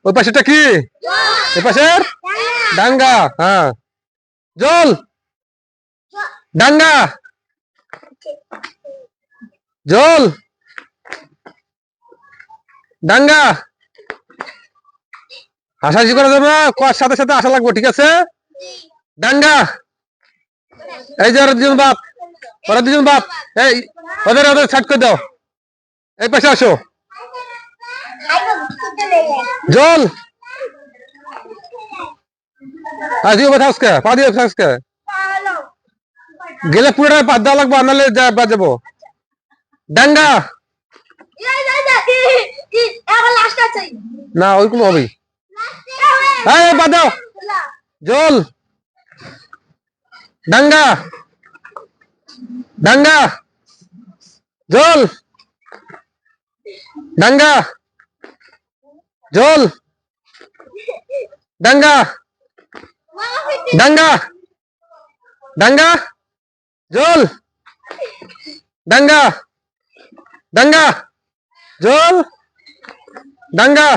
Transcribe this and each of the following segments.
ওই পাশেটা কি? এ পাশের ডাঙ্গা। হ্যাঁ, জল ডাঙ্গা জল ডাঙ্গা। হাসাহাসি করা যাবে না, কুয়ার সাথে সাথে আসা লাগবে, ঠিক আছে? ডাঙ্গা। এই যে ওরা দুজন বাপ, ওরা দুজন বাপ, এই ওদের ওদের ছাট করে দাও, এই পাশে আসো। জল দিও কথা আজকে, পা দিও আজকে গেলে পুরোটা পা দেওয়া লাগবে, নাহলে যাবো। ডাঙ্গা না, ওইরকম হবে। বাদ দাও। জল ডাঙ্গা ডাঙ্গা জল ডাঙ্গা জল ডাঙ্গা ডাঙ্গা ডাঙ্গা জল ডাঙ্গা ডাঙ্গা জল ডাঙ্গা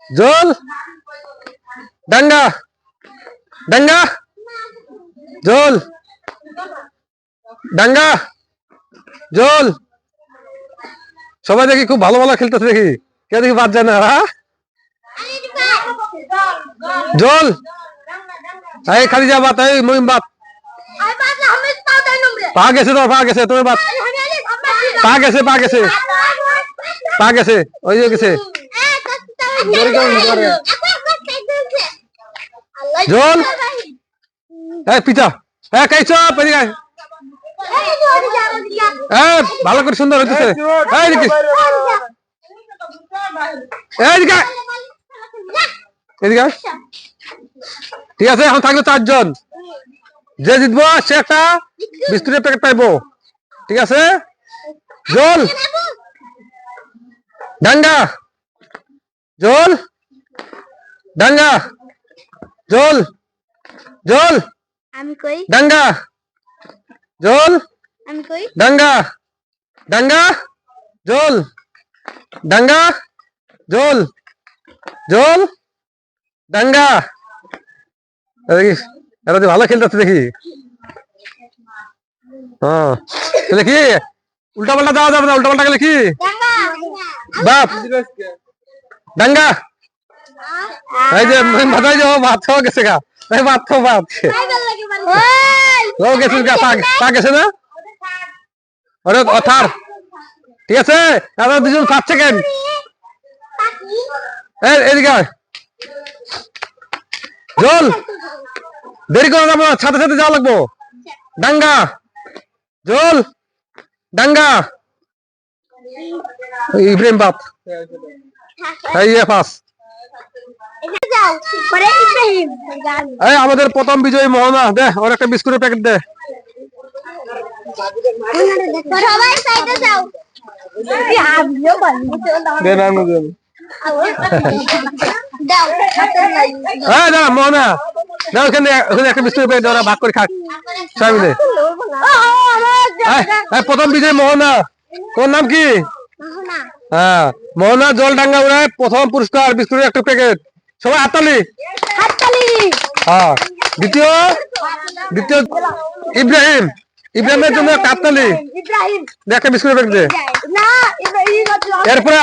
জল ডাঙ্গা ডাঙ্গা জল ডাঙ্গা জল। সবাই দেখি খুব ভালো ভালো খেলতেছে, দেখি কেউ দেখি বাদ যায় না। জল এই খালি যা বাত, এই মহিম বাত, পা গেছে তোর, পা গেছে তোমার বাত, পা গেছে পা গেছে পা গেছে, ওই যে গেছে। জল হ্যাঁ পিতা, হ্যাঁ খাইছ ভালো করে সুন্দর হইতেছে। ঠিক আছে, এখন থাকলো 4 জন, যে জিতবো সে একটা বিস্কুটের প্যাকেট পাইবো, ঠিক আছে? জল ডাঙ্গা জল ডাঙ্গা জল জল আমি কই ডাঙ্গা জল আমি কই ডাঙ্গা ডাঙ্গা জল ডাঙ্গা জল জল ডাঙ্গা। দেখি এরা ভালো খেলতেছে দেখি। হ্যাঁ দেখি উল্টা পাল্টা দেওয়া যাবে না, উল্টা পাল্টা গেলে কি বাপ ডাঙ্গা। এই যে মাথায় যে ভাত খাওয়া গেছে গা, ভাত খাও ভাত গেছে গা, পা গেছে না ওরে অথার, ঠিক আছে? আপনারা দুজন 5 সেকেন্ড এদিকে জল, দেরি করে যাবো, সাথে সাথে যাওয়া লাগবো। ডাঙ্গা জল ডাঙ্গা ইব্রাহিম বাপ, এই পাস। এই আমাদের প্রথম বিজয়ী মোহনা, দে ওর একটা বিস্কুটের প্যাকেট দে। মোহনা দাও, ওখানে একটা বিস্কুটের প্যাকেট ওরা ভাগ করে খাক সবাই মিলে। প্রথম বিজয়ী মোহনা, তোর নাম কি? হ্যাঁ মোহনা জল ডাঙ্গা উড়ায় প্রথম পুরস্কার, বিস্কুটের একটা প্যাকেট। সবাই হাততালি। হ্যাঁ দ্বিতীয় ইব্রাহিম, ইব্রাহিমের জন্য হাততালি, একটা বিস্কুটের প্যাকেট দে। এরপরে